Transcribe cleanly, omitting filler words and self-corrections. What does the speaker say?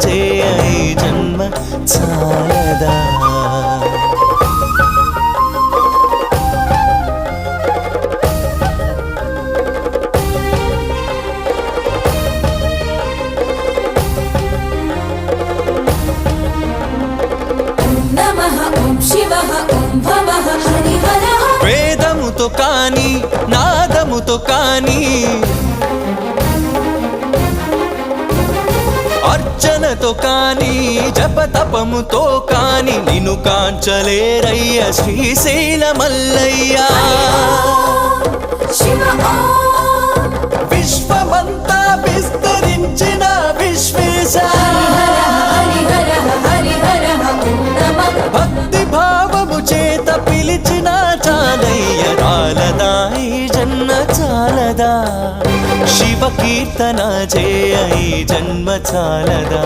జయ ఈ జన్మ చాలదా. వేదముతో కాని నాదముతో కాని అర్చనతో కాని జపతపముతో కాని నిన్ను కాంచలేరయ్య శ్రీశైల మల్లయ్య. విశ్వమంతా విస్తరించిన విశ్వేశ భక్తి భావము చేత పిలిచిన చాలయ్య చాలదా ఈ జన్మ చాలదా. శివ కీర్తన జయ ఈ జన్మ చాలదా.